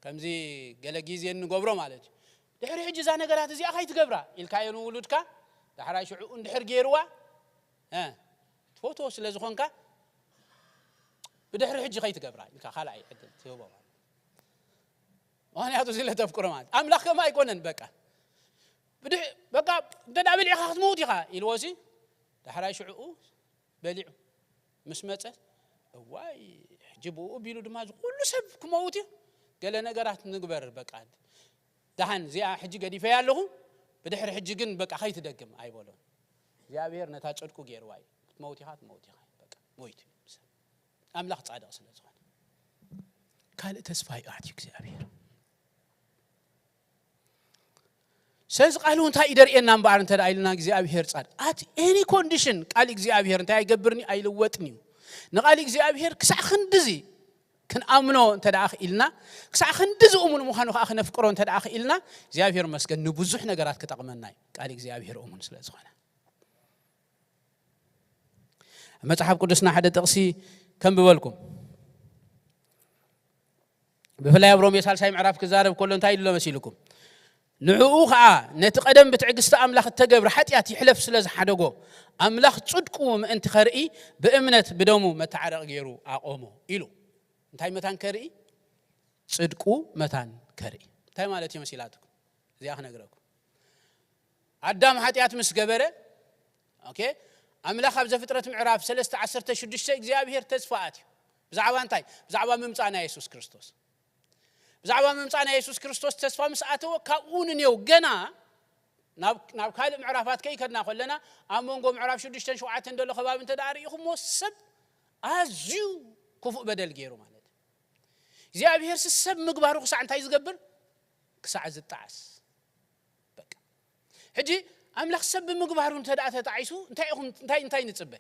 كمزي قال جيزي نقبره مالتي دحر حج ذا نجارات زي أخي تقبره الكاين ولودك دحر يشعون دحر جيروا فوتوس لزخونك بدحر حج خي تقبره الكا خالعي عدل تيوبه وأنا هذا زي تفكر مات أملاك ما يكونن بقى بقى تدابل يخاف موت يخا الوزي دحر يشعون بليع مسمته واي جيبوا بيلو دماغ كل سب كموتي قال نجارات نقبر بقى دهن زي حج قدي فيا لهم بدحر حج جن بقى خي تدقم أي بولون يا بير نتاج أركو غير واي موتي هات بقى موت أملاك صعد أصلا زمان قال تسفاي أعطيك يا بير سيز قالوا أنت إدر إن نمبر أنت رايلنا زي أبير صار at any condition قال زي أبير أنت يجبرني أيلوتني نقال زي أبير كسع خندزي كن أمنو أنت داخل إلنا كسع خندزي أمون مخانو أخنا فكرون أنت داخل إلنا زي أبير مسكن نبوزح نجارات كتقمناي قال زي أبير أمون سلازخنا ما تحب قدسنا حدا تقصي كم بقولكم بفلا يبروم يسال سايم عراف كزارب كلهم تايل له مسيلكم نعوخا نتقدم بتعجست أملاخ التجبر حتى يأتي حلف سلز حدقو أملاخ تصدقوا أنت خرئي بأمنة بدمو متعرق غيرو أقومو إلو انتهي متان كرئي تصدقوا متان كرئي انتهي مالتي مسيلاتكم زي أخنا قرأكم عدام حتى يأتي مسقبرة أوكي أملاخ أبزا فترة معراف سلسة عسرة شدش شيء زي أبهر تزفاتي بزعوان تاي بزعوان ممتعنا يسوس كريستوس بزعوان ممتعنا يسوس كريستوس تسفى مساعته كأون نيو جنا ناب كهذا معرفات كي كنا خلنا أمونكم معرف شو دشتن شو عتن دول خباب أنت داري يخم وسب أزيو كفؤ بدل غيره مالد زي أبيهر السب مقبارو كساعة أنت يزقبر كساعة زتعس بق هجي أملاخ سب مقبارو أنت دعت تعيسو أنت نتصبه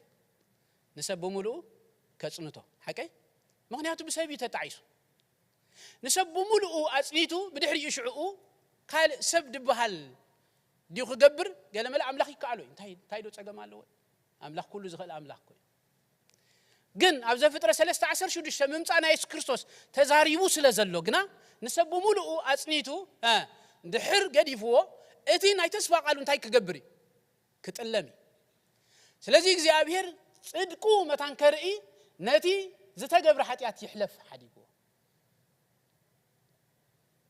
نسب ملو كتصنته حكي ما هنياتو بسبب تتعيسو نسب ملو أصليتو بدحري يشعو قال سب دبهال ديو خجبر قال ملا أملاخ يكالو انتهي دو تسقى مالو أملاخ كله زغل أملاخ كوي جن أبزا فترة 13 شو دش ممتعنا يسوع كريستوس تزاريبو سلازلو جنا نسب ملو أصنيتو دحر قد يفوه أتي نايتسفا قالوا انتهي كجبري كتألمي سلازي إخزيابير صدقو متان كرئي نتي زتجبر حتيات يحلف حديقو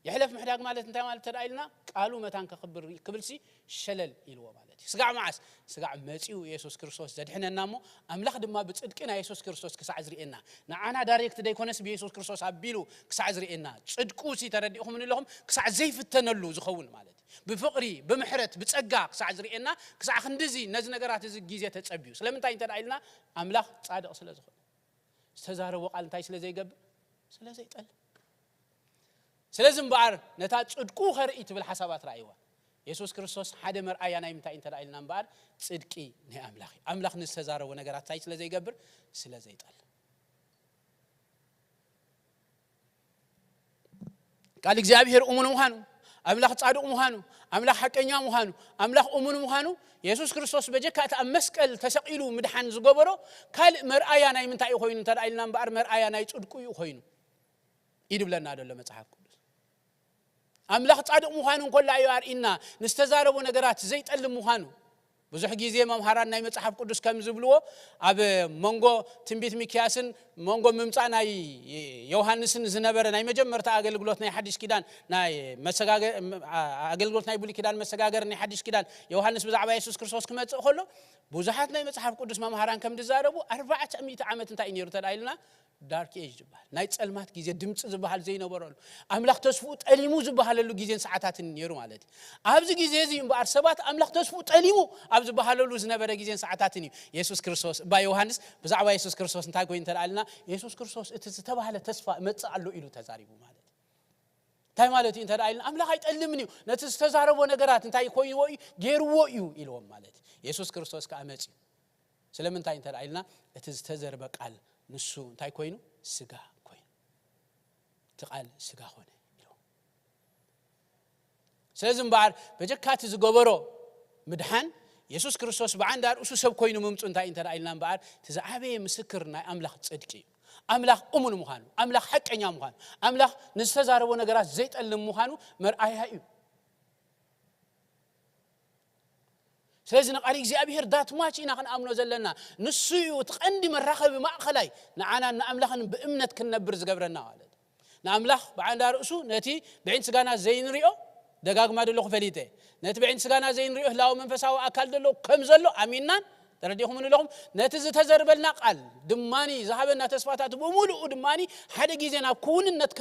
يحلف محداق مالت انت مالت ترايلنا قالوا متان كخبر كبلسي شلل يلو مالتي سقع معس سقع مصيو يسوع كريستوس زدحنا نامو املاخ دما بصدقنا يسوع كريستوس كسع زرينا نعنا دايركت دايكونس بيسوع كريستوس ابيلو كسع زرينا صدقو سي ترديهم من لهم كسع زيفتنلو زخون مالتي بفقري بمحرت بصقا كسع زرينا كسع خندزي نز نغرات زي غيزه تصبيو سلامنتاي ترايلنا املاخ صادق سلازخون استزارو قال انتاي سلازي يغب سلازي يطل سلازم بار نتا صدقو خرئت بالحسابات رايوا يسوع كريستوس حدا مرآيا ناي متى انت رايلنا بار صدقي ني املاخ نستزارو نغرات تاي سلازي يغبر سلازي يطل قال እግዚአብሔር ኡሙን ሙሃኑ املاخ صادق ሙሃኑ املاخ حقኛ ሙሃኑ املاخ ኡሙን ሙሃኑ يسوع كريستوس بجكات مسقل تسقيلو مدحان زغبرو قال مرآيا ناي متى يخوين انت رايلنا بار مرآيا ناي صدقو يخوين يدبلنا አይደለም መጽሐፍ أملاخ صادق مخانو كل يارئنا نستزاربو نغرات زي طل مخانو بزح غيزه ممحران ناي مصحف قدس كم زبلو اب مونغو تنبيت ميكياسن مونغو ممصاناي يوحنسن زنبر ناي مجمرتا اغلغلوت ناي حديث كيدان ناي مسغاغر اغلغلوت ناي بولي كيدان مسغاغر ناي حديث كيدان يوحنس بزعبا يسوع كريستوس كمص خلو بزحات ناي مصحف قدس ممحران كم دزاربو 400 عام انت ينيرو تدايلنا دارك ايج جبال ناي صلمات غيزه دمص زبحال زي نبرالو املاخ تسفو طليمو زبحاللو غيزه ساعات نيرو مالتي ابز غيزه زي امبار سبات املاخ تسفو طليمو ابز بحاللو زنبره غيزه ساعات ني يسوع كريستوس با يوحنس بزعبا يسوع كريستوس انت كوين تلالنا يسوع كريستوس اتتباله تسفا مصالو يلو تزاريبو مالتي تاي مالتي انت دايلنا املاخ ايطلمنيو نتستزاربو نغرات انت كوي وي غيرو يو يلوم مالتي يسوع كريستوس كامصي سلامن تاي انت دايلنا اتستزرب قال نسو انتي كوينو سغا كوين تقال سغا هونه يلو سلازم بار بجكات زغبرو مدحان يسوع كريستوس بعند ارسو سب كوينو ممصو انتي انت رايلنا بار تزعابي مسكرنا املاخ صدقي أملاخ أمون مخانو أملاخ حق أنيا مخانو أملاخ نستزاربو نغرات زيت اللي مخانو مرآيها إيو سلازنا قال እግዚአብሔር ዳት ማች ኢና ከንአምኖ ዘለና ንሱዩ ተቀንዲ መራኸቢ ማእኸላይ ንዓና ንአምላኽን በእምነት ክንነብር ዝገብረና ማለት ንአምላኽ በዓንዳ ርእሱ ነቲ ብዒን ስጋና ዘይንሪኦ ደጋግማ ደሎ ክፈሊተ ነቲ ብዒን ስጋና ዘይንሪኦ ህላው መንፈሳዊ አካል ደሎ ከም ዘሎ አሚንናን ተረዲኹም ንለኹም ነቲ ዝተዘርበልና ቃል ድማኒ ዝሃበና ተስፋታት በሙሉ ድማኒ ሓደ ግዜ ናብ ኩውንነት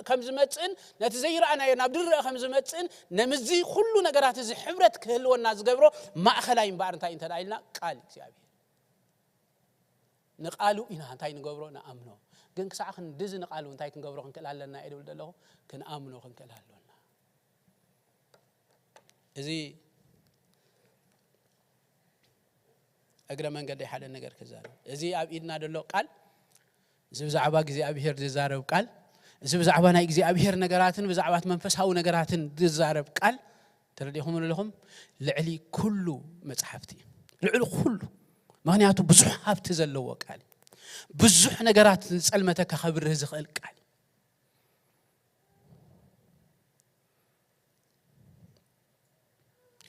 ከም ዝመጽን ነቲ ዘይራአና ናብ ድርእ ከም ዝመጽን ነምዚ ኩሉ ነገራት እዚ ሕብረት ክህልወና ዝገብሮ ማእኸላይ እምበር እንታይ እንተዳይልና ቃል እግዚአብሔር ንቃሉ ኢና እንታይ ንገብሮ ንአምኖ ግን ክሳዕ ክንድዝ ንቃሉ እንታይ ክንገብሮ ክንክእል ኣለና ይደብል ደለኹ ክንአምኖ ክንክእል ኣለና እዚ أقرأ من قد يحل النجار كزارو إذا أبيدنا دلو قال إذا زعبا جزء أبيهر دزارو قال إذا زعبا نايك زي أبيهر نجاراتن وزعبات منفس هاو نجاراتن دزارو قال ترديهم لهم لعلي كله متحفتي لعلي كله ما هنياتو بزح حفت زلوا قال بزح نجارات سلمتك خبر رزق قال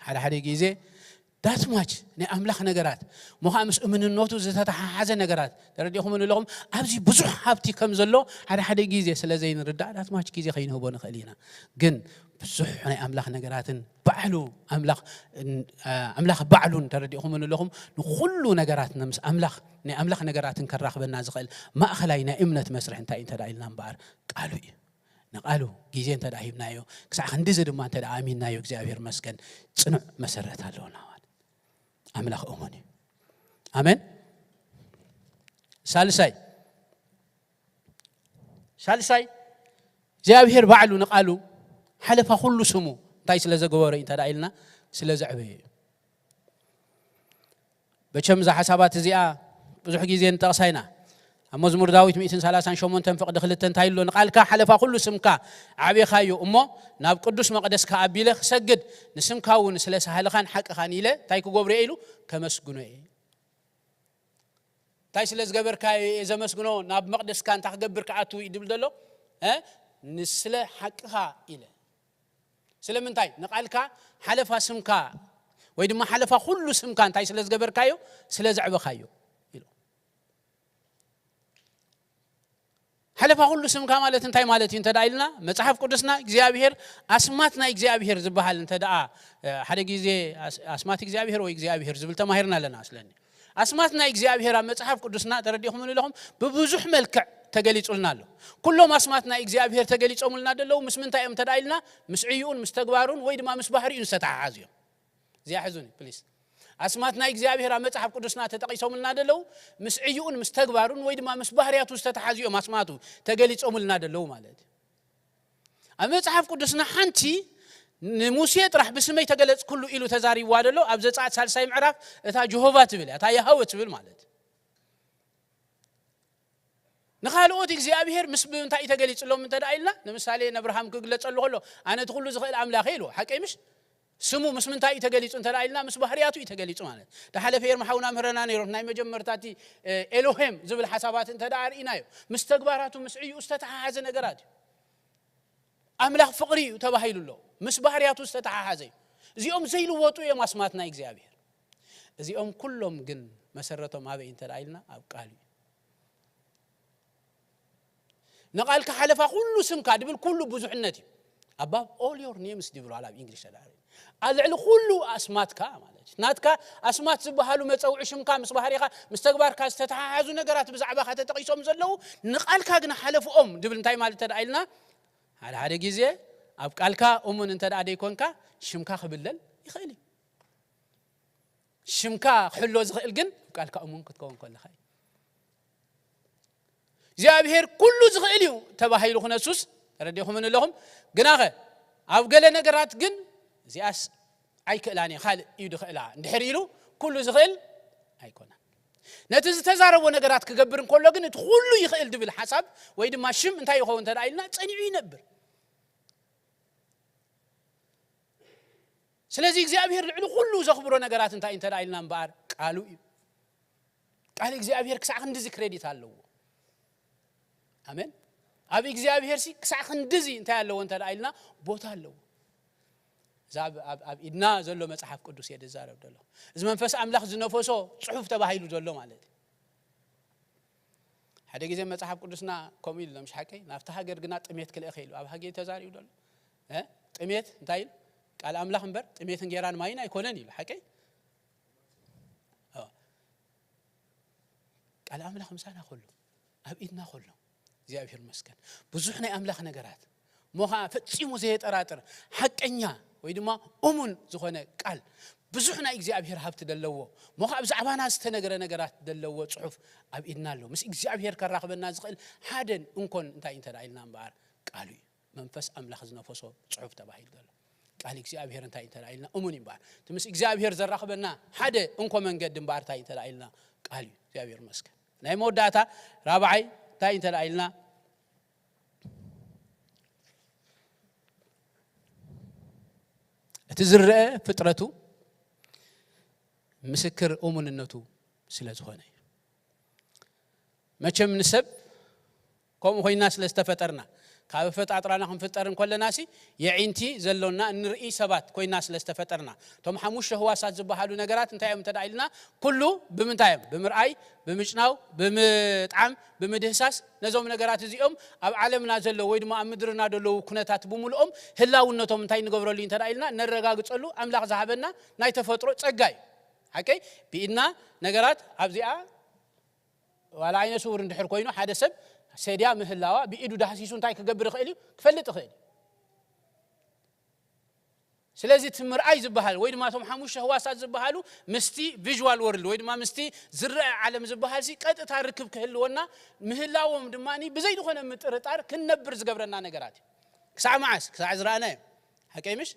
على حد جزء ذات ماج نأملاخ نجارات مخامس من النوتو زتها حاجة نجارات ترديهم لهم أبزي بزح حبتي كم زلوا على حد جيزة سلازين رداء ذات ماج جيزة خينه هو بنخلينا جن بزح نأملاخ نجارات بعلو أملاخ بعلون ترديهم لهم نخلو نجارات نمس أملاخ نجارات كراخ بالناس قال ما أخلينا إمنة مسرح انت دايلنا بار قالوا نقالوا جيزين تدعيبنا يو كسع خندزر ما تدعامينا يو እግዚአብሔር መስገን ጽኑዕ መሰረት አለውና أملاخ أمني آمين سالساي እግዚአብሔር بعلو نقالو حلف كل سمو تاي سلازا غوري انت دايلنا سلازا عبي بچم ዛ حسابات እዚኣ ብዙሕ ግዜ እንጠቕሳይና مزمور داويت 138 تنفق دخلت تنتايلو نقالك حلفا كل سمكا عبيخايو امو ناب قدوس مقدس كابيله سجد نسمكاون سلسهلخان حق خانيله تايكو غبريلو كمسغنو تاي سلس غبركاي زمسغنو ناب مقدس كان تخغبر كاتو يدبل دلو نسل حقها الى سلمنتاي نقالك حلفا سمكا ويدما حلفا كل سمكا تاي سلس غبركايو سلزعبخايو حلفا كل اسم كمالت انتي مالتي انت دايلنا مصحف قدسنا እግዚአብሔር اسماتنا እግዚአብሔር ዝባሃል انت دعا ሓደ ግዜ اسمات እግዚአብሔር ወይ እግዚአብሔር ዝብል ተማሂርና ለና አስለኒ اسماتنا እግዚአብሔር መጽሐፍ ቅዱስና ተረዲኹም ለኹም በብዙሕ መልክዕ ተገሊጹልና ኣሎ ኩሎም اسماتنا እግዚአብሔር ተገሊጾምልና ደለው ምስ ምንታይ እም ተዳይልና ምስ ዕዩን ምስ ተግባሩን ወይ ድማ ምስ ባህሪኡን ዝተሓሓዝዮም ዝያሕዙኒ ፕሊዝ اسماتنا እግዚአብሔር መጽሐፍ ቅዱስና ተጠቂሶምልና ደለው ምስ ዕዩን ምስ ተግባሩን ወይ ድማ ምስ ባህሪያቱ ዝተሓሓዝዮም اسماتو ተገሊጾምልና ደለው ማለት መጽሐፍ ቅዱስና ሓንቲ ንሙሴ ጥራሕ ብስመይ ተገለጽ ኩሉ ኢሉ ተዛሪብዋ ደለው ኣብ ዘጻት ሳልሳይ ምዕራፍ እታ ጀሆቫ ትብል እታ ያህዌ ትብል ማለት ንኻልኦት እግዚአብሔር ምስ ብምንታይ ተገሊጽሎም እንተዳይልና ለምሳሌ ነብርሃም ክግለጸሉ ሆሎ ኣነ ትኩሉ ዝኽእል ኣምላኽ ኢሉ ሓቀይምሽ سمو مس من تاي تجليس أنت رايلنا مس بحرياتو يتجليس معنا تحلف يرم حونا مهرنا نيروح ناي مجمرتاتي إلههم زبل حسابات أنت دار إنايو مستقباراتو مسعي استتح هذا نجارات أملاك فقري وتبهيل الله مس بحرياتو استتح هذا زيهم زيلو وطو يا مسماتنا إجزابير زيهم كلهم جن مسرتهم هذا أنت رايلنا أبقالي نقال كحلف كل سم كادبل كل بزحنتي above all your names دبلو على English داري العل كله أسمات كاملة ناتك أسمات زبهالو متسوع شمكا مصباحريقة مستقبار كاس تتحازو نجارات بزعبة خات تقيسهم زلوا نقال كاجنا حلف دبل نتاي مال تدعيلنا على هذا جزء أبقال كا أنت دعي كونكا شمكا خبلل يخيلي شمكا حلو زخيل جن قال كا كتكون كل خير زابير كله زخيليو تبهيلو خناسوس رديهم من لهم جناغة أبقال نجارات جن زياس أي كلاني خال يدخلها نحريلو كل زغل أيكونا نتز تزارب ونجارات كجبرن كله جن تخلو يخيل دبل حسب ويد ما شم انتهي هو انت رايلنا تصنيعي نبر سلازي እግዚአብሔር ሁሉ ዘخبرو ነገራት እንታ رايلنا مبار قالو قال እግዚአብሔር ክሳዕ እንደዚህ ክሬዲት አለው አሜን ኣብ እግዚአብሔር ሲ ክሳዕ ክንድዚ እንታይ ኣለዎ እንተ ደኣይልና ቦታ ኣለዎ ዛብ ኣብ ኢድና ዘሎ መጽሐፍ ቅዱስ የደዛረብ ደሎ እዚ መንፈስ ኣምላኽ ዝነፈሶ ጽሑፍ ተባሂሉ ዘሎ ማለት ሓደ ግዜ መጽሐፍ ቅዱስና ከምኡ ኢሉ ለምሽሓቀይ ናፍታ ሃገር ግና ጥሜት ክልእኸ ኢሉ ኣብ ሃገር ተዛሪቡ ደሎ ጥሜት እንታይ ኢሉ ቃል ኣምላኽ እምበር ጥሜትን ጌራን ማይን ኣይኮነን ኢሉ ሓቀይ ቃል ኣምላኽ ምሳና ኸሉ ኣብ ኢድና ኸሉ እግዚአብሔር መስገን ብዙሕ ናይ ኣምላኽ ነገራት ሞኻ ፈጺሙ ዘየጠራጥር ሓቀኛ ወይ ድማ እሙን ዝኾነ ቃል ብዙሕ ናይ እግዚአብሔር ሃብቲ ደለዎ ሞኻ ኣብ ዛዕባና ዝተነገረ ነገራት ደለዎ ጽሑፍ ኣብ ኢድና ኣሎ ምስ እግዚአብሔር ከራኽበና ዝኽእል ሓደን እንኮን እንታይ እንተዳኢልና እምበኣር ቃሉ መንፈስ ኣምላኽ ዝነፈሶ ጽሑፍ ተባሂሉ ዘሎ ቃል እግዚአብሔር እንታይ እንተዳኢልና እሙን እምበኣር ምስ እግዚአብሔር ዘራኽበና ሓደ እንኮ መንገድ እምበኣር እንታይ እንተዳኢልና ቃል እግዚአብሔር መስገን ናይ መወዳእታ ራብዓይ እንታይ እንተዳኢልና እቲ ዝርአ ፍጥረቱ ምስክር እሙንነቱ ስለ ዝኾነ መቸም ንሰብ ከምኡ ኮይና ስለ ዝተፈጠርና ካብ ፈጣጥራና ክንፍጠርን ኮለናሲ የዒንቲ ዘሎና እንርኢ ሰባት ኮይና ስለ ዝተፈጠርና ቶም ሓሙሽተ ህዋሳት ዝበሃሉ ነገራት እንታይ እዮም ተዳኢልና ኩሉ ብምንታይም ብምርኣይ ብምጭናው ብምጣዕም ብምድህሳስ ነዞም ነገራት እዚኦም ኣብ ዓለምና ዘሎ ወይ ድማ ኣብ ምድርና ደለው ኩነታት ብምሉኦም ህላውነቶም እንታይ ንገብረሉ ተዳኢልና ነረጋግጸሉ ኣምላኽ ዝሃበና ናይ ተፈጥሮ ጸጋይ ሓቀይ ቢኢድና ነገራት ኣብዚኣ ዋላ ዓይነ ስውር እንድሕር ኮይኑ ሓደ ሰብ ሰዲያ ምህላዋ ቢኢዱ ዳህሲሱ እንታይ ክገብር ይኽእል ክፈልጥ ይኽእል ስለዚ ትምርኣይ ዝበሃል ወይ ድማ ቶም ሓሙሽተ ህዋሳት ዝበሃሉ ምስቲ ቪዥዋል ወርልድ ወይ ድማ ምስቲ ዝርአ ዓለም ዝበሃል ሲ ቀጥታ ርክብ ክህልወና ምህላዎም ድማኒ ብዘይ ዝኾነ ምጥርጣር ክንነብር ዝገብረና ነገራት ክሳዕ መዓስ ክሳዕ ዝረኣናዮ ሓቀይምሽ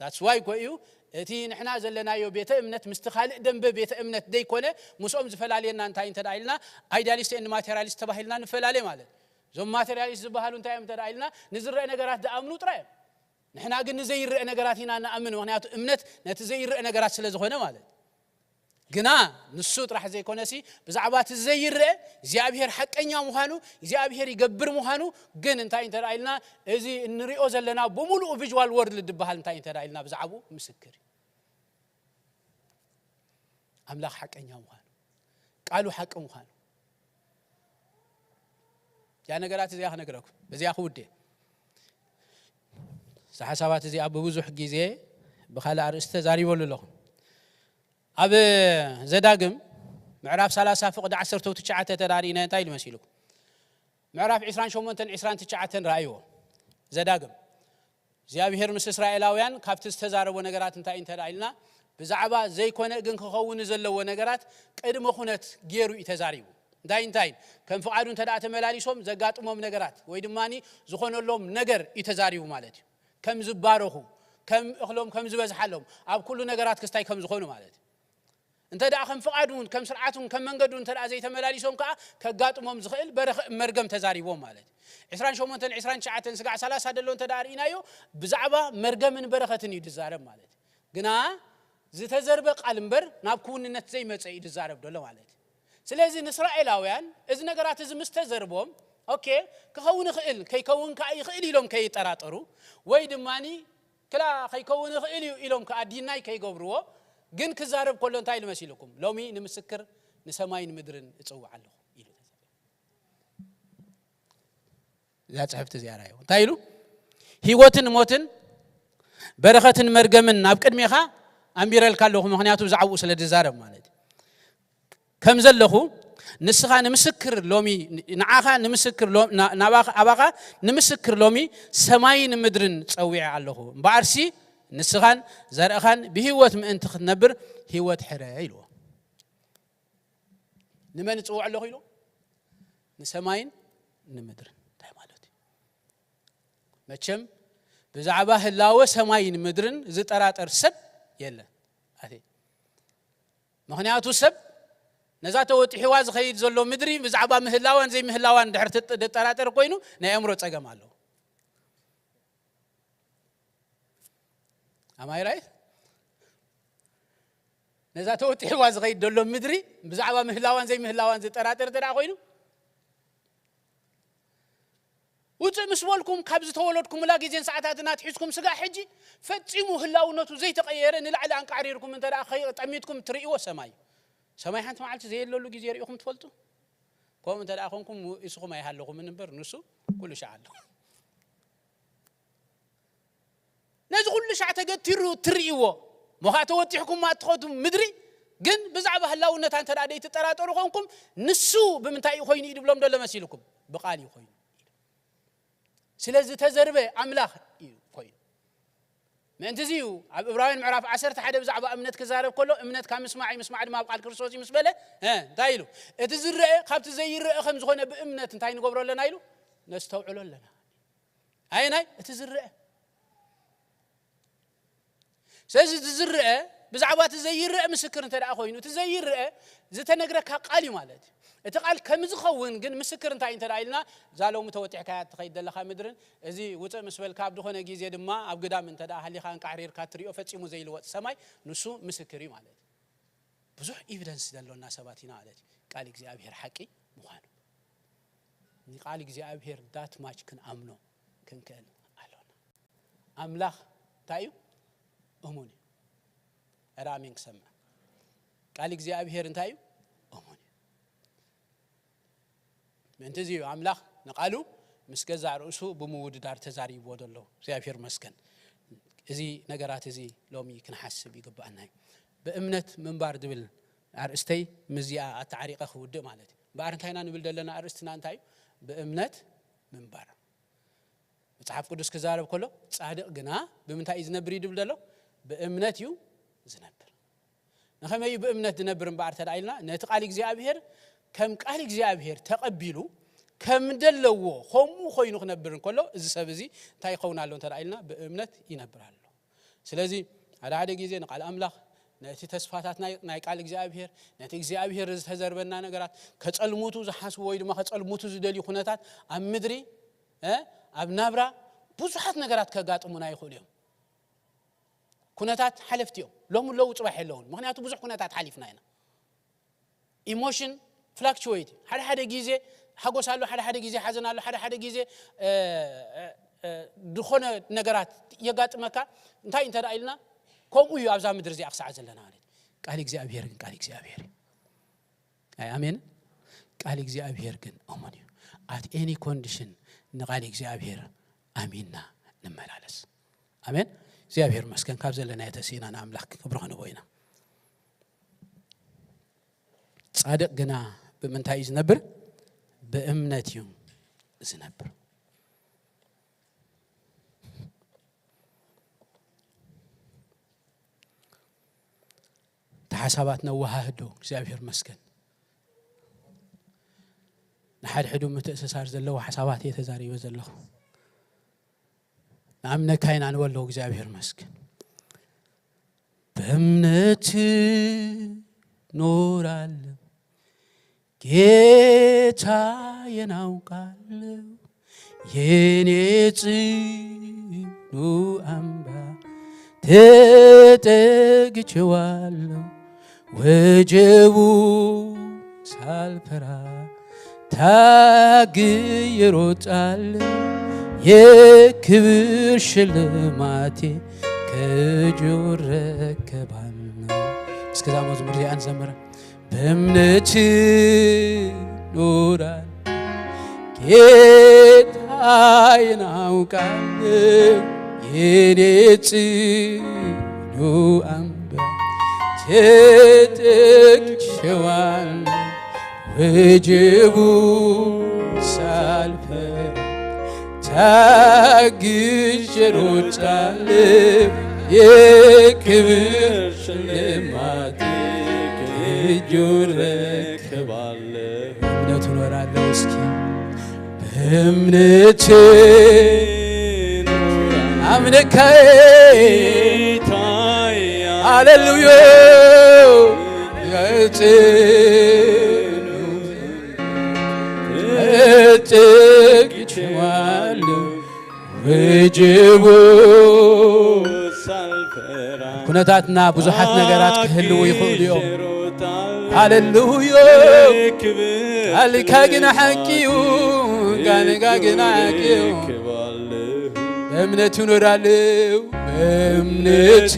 that's why ኮይኑ እቲ ንሕና ዘለናዮ ቤተ እምነት ምስትኻልእ ደንበ ቤተ እምነት ደይኮነ ሙስኦም ዝፈላለየና እንታይ እንተዳኢልና አይዲያሊስት ኤንድ ማቴሪያሊስት ተባሂልና ንፈላለየ ማለት ዞም ማቴሪያሊስት ዝበሃሉ እንታይ እዮም ተዳኢልና ንዝርአ ነገራት ደኣምኑ ጥራይ ንሕና ግን ዘይርአ ነገራት ኢና ንኣምን ምክንያቱ እምነት ነቲ ዘይርአ ነገራት ስለ ዝኾነ ማለት ግና ንሱ ጥራሕ ዘይኮነሲ ብዛዕባ እቲ ዘይርአ እግዚአብሔር ሓቀኛ ምዃኑ እግዚአብሔር ይገብር ምዃኑ ግን እንታይ እንተዳኢልና እዚ እንሪኦ ዘለና ብሙሉእ ቪዥዋል ወርልድ ዝበሃል እንታይ እንተዳኢልና ብዛዕባኡ ምስክር ኣምላኽ ሓቀኛ ምዃኑ ቃሉ ሓቂ ምዃኑ ያ ነገራት እዚኣ ክነግረኩም በዚያ ክውደ ሓሳባት እዚኣ ብብዙሕ ግዜ ብኻልእ ኣርእስቲ ተዛሪበሉ ኣለኹ ኣብ ዘዳግም ምዕራፍ 30 ፍቅዲ 19 ተዳሪእና እንታይ ይመስልኩም ምዕራፍ 28 29 ረኣይዎ ዘዳግም እግዚአብሔር ምስ እስራኤላውያን ካብቲ ዝተዛረቦ ነገራት እንታይ እንተዳኢልና ብዛዕባ ዘይኮነ ግን ክኸውን ዘለዎ ነገራት ቅድመ ኩነት ገይሩ ተዛሪቡ እንታይ ከም ፍቃዱ እንተዳኣ ተመላሊሶም ዘጋጥሞም ነገራት ወይ ድማኒ ዝኾነሎም ነገር ይተዛሪቡ ማለት እዩ ከም ዝባረኹ ከም እኽሎም ከም ዝበዝሓሎም ኣብ ኩሉ ነገራት ክስታይ ከም ዝኾኑ ማለት እዩ እንተዳኣ ከም ፍቃዱን ከም ስርዓቱን ከም መንገዱን እንተዳኣ ዘይተመላሊሶም ከዓ ከጋጥሞም ዝኽእል መርገም ተዛሪቦም ማለት እዩ 28 29 ስጋዕ 30 ደሎ እንተዳሪእናዮ ብዛዕባ መርገምን በረኸትን ይድዛረብ ማለት ግና ዝተዘርበ ቃል እምበር ናብ ክውንነት ዘይመፀ ይድዛረብ ደሎ ማለት ስለዚ ንእስራኤላውያን እዚ ነገራት እዚ ምስተዘርቦም ኦኬ ክኸውን ይኽእል ከይከውን ከዓ ይኽእል ኢሎም ከይጠራጠሩ ወይ ድማኒ ክላ ከይከውን ይኽእል ኢሎም ከኣዲናይ ከይገብርዎ ግን ክዛረብ ከሎ እንታይ ልመስልኩም ሎሚ ንምስክር ንሰማይን ምድርን እጽዋዕ ኣለኹ ኢሉ ያ ጽሕፍት ዚያራዮ እንታይ ኢሉ ህይወትን ሞትን በረኸትን መርገምን ናብ ቅድሚኻ ኣምቢረልካ ኣለኹ ምክንያቱ ዝዓብኡ ስለ ዝዛረብ ማለት ከም ዘለኹ ንስኻ ንምስክር ሎሚ ንዓኻ ንምስክር ናባኻ ኣባኻ ንምስክር ሎሚ ሰማይን ምድርን ጸዊዕ ኣለኹ እምበኣርሲ ንስኻን ዘርእኻን ብህይወት ምእንቲ ክትነብር ህይወት ሕረ ኢልዎ ንመን ጽውዕ ኣለኹ ኢሉ ንሰማይን ንምድርን እንታይ ማለት እዩ መቸም ብዛዕባ ህላወ ሰማይን ምድርን ዝጠራጠር ሰብ የለን ኣቴ ምክንያቱ ሰብ ነዛ ተወጢሕዋ ዝኸይድ ዘሎ ምድሪ ብዛዕባ ምህላዋን ዘይ ምህላዋን ድሕር ትጠራጠር ኮይኑ ናይ ኣእምሮ ፀገም ኣለዎ ኣማይ ራይት ነዛ ተወጢሕዋ ዝኸይድ ዘሎ ምድሪ ብዛዕባ ምህላዋን ዘይ ምህላዋን ዝጠራጠር ተዳ ኮይኑ ውጽእ ምስበልኩም ካብዝ ተወለድኩም ላ ግዜን ሰዓታትና ትሒዝኩም ስጋ ሕጂ ፈጺሙ ህላውነቱ ዘይተቀየረ ንላዕሊ አንቃሪርኩም እንተ ደኣ ጠሚትኩም ትርእይዎ ሰማይ ሓንቲ መዓልቲ ዘየለሉ ግዜ ርኢኹም ትፈልጡ ከም እንተ ደኣ ኮንኩም እስኹም ኣይሃለኹም እንበር ንሱ ኩሉ ሻዕ ኣሎ ነዚ ኩሉ ሻዕ ተገቲሩ ትርእይዎ ሞኻ ተወጢሕኩም ማትኸቱ ምድሪ ግን ብዛዕባ ህላውነታ እንተ ደኣ ዘይትጠራጠሩ ኮንኩም ንሱ ብምንታይ ኮይኑ ይድብሎም ደሎ መሲልኩም ብቃል ኮይኑ ስለዚ ተዘርበ ኣምላኽ እዩ ኮይኑ ምእንቲ እዚዩ ኣብ ዕብራውያን ምዕራፍ 11 ብዛዕባ እምነት ክዛረብ ከሎ እምነት ካብ ምስማዕ ድማ ኣብ ቃል ክርስቶስ ይመስበለ እንታይ ኢሉ እቲ ዝረአ ካብቲ ዘይረአ ከም ዝኾነ ብእምነት እንታይ ንገብሮ ኣለና ኢሉ ነስተውዕሎ ኣለና ኣይናይ እቲ ዝረአ ስለዚ እቲ ዝረአ ብዛዕባ እቲ ዘይረአ ምስክር እንተ ደኣ ኮይኑ እቲ ዘይረአ ዝተነግረካ ቃል እዩ ማለት እቲ ቃል ከም ዝኸውን ግን ምስክር እንታይ እንተ ደኣ ኢልና ዛለው ተወጢሕካ ትኸይድ ዘለኻ ምድርን እዚ ውፅእ ምስበልካ ኣብ ዝኾነ ግዜ ድማ ኣብ ግዳም እንተ ደኣ ሃሊኻ እንቃዕሪርካ ትሪኦ ፈጺሙ ዘይልወጥ ሰማይ ንሱ ምስክር እዩ ማለት ብዙሕ ኤቪደንስ ዘለና ሰባት ኢና ማለት ቃል እግዚአብሔር ሓቂ ምዃኑ ቃል እግዚአብሔር ዳት ማች ክንኣምኖ ክንክእል ኣለና ኣምላኽ እንታይ እዩ እሙን ኣራሚን ክሰምዕ ቃል እግዚአብሔር እንታይ እዩ እሙን ምእንቲ እዚዩ ኣምላኽ ንቃሉ ምስ ገዛ ርእሱ ብምውድዳር ተዛሪብዎ ዘሎ እግዚአብሔር መስገን እዚ ነገራት እዚ ሎሚ ክንሓስብ ይግባአና በእምነት ምንባር ድብል አርእስተይ ምዚያ አታሪቀ ክውድእ ማለት ባር እንታይና ንብል ደለና አርእስትና እንታይ በእምነት ምንባር መጽሐፍ ቅዱስ ክዛረብ ከሎ ጻድቅ ግና ብምንታይ ዝነብር ይድብል ደሎ በእምነት እዩ ዝነብር ንኸመይ በእምነት ዝነብር ባር ተዳይልና ነቲ ቃል እግዚአብሔር ከም ቃል እግዚአብሔር ተቀቢሉ ከም ደለዎ ሆሙ ኮይኑ ክነብር እንከሎ እዚ ሰብ እዚ እንታይ ይኸውን ኣሎ ተዳይልና በእምነት ይነብራል ስለዚ ሓደ ግዜ ንቃል አምላኽ ነቲ ተስፋታት ናይ ቃል እግዚአብሔር ነቲ እግዚአብሔር ዝተዘርበና ነገራት ከጸልሙቱ ዝሓስቡ ወይ ድማ ከጸልሙቱ ዝደልዩ ኩነታት ኣብ ምድሪ ኣብ ናብራ ብዙሓት ነገራት ከጋጥሙና ይኽእሉ እዮም ኩነታት ሓለፍቲዮም ሎም ለው ጽባሕ የለውን ምክንያቱ ብዙሕ ኩነታት ሓሊፍና ኢና ኢሞሽን ፍላክቹዌት ሓደ ግዜ ሓጎስ ኣሎ ሓደ ግዜ ሓዘን ኣሎ ሓደ ግዜ ድኾነ ነገራት የጋጥመካ እንታይ እንተ ደኣይልና ከምኡ እዩ ኣብዛ ምድር እዚ ኣክሳዕ ዘለና ማለት ቃል እግዚአብሔር ግን ቃል እግዚአብሔር አይ አሜን ቃል እግዚአብሔር ግን እሙን እዩ at any condition ንቃል እግዚአብሔር አሚንና ንመላለስ አሜን እግዚአብሔር መስከን ካብ ዘለና የተሲና አምላክ ክብር ሆነ ወይና ጻድቅ ግና በመንታይ ዝነብር በእምነት እዩ ዝነብር ተሐሳባት ነዋሃዶ እግዚአብሔር መስከን ንሓድ ሕዱ ምትእስሳር ዘለዎ ሓሳባት የተዛሪበ ዘለዎ ናምነካይና ንወለው እግዚአብሔር መስከን በእምነት ኖራለሁ ጌታ የናውቃለሁ የኔ ጽኑ አምባ ተጠግቼዋለሁ ወጀቡ ሳልፈራ ታግዬ እሮጣለሁ የክብር ሽልማቴ ከእጁ እረከባለሁ እስከዛ መዝሙር ዚያን ዘመረ በእምነት ኖራለሁ ጌታ የናውቃለሁ የኔ ጽኑ አምባ ተጠግቼዋለሁ ወጀቡ ሳልፈራ ታግዤ እሮጣለሁ የክብር ሽልማቴ ከእጁ እረከባለሁ በእምነት እኖራለሁ እስኪ በእምነት አምነካዬ ሃሌሉያ ተጠግቼዋለሁ ወጀቡ ሳልፈራ ኩነታትና ብዙሓት ነገራት ክህልው ይኽእሉ እዮም ሃሌሉያ ቃልካ ግን ሓቂ እዩ نقاقناكيو بأمنة نورالو بأمنة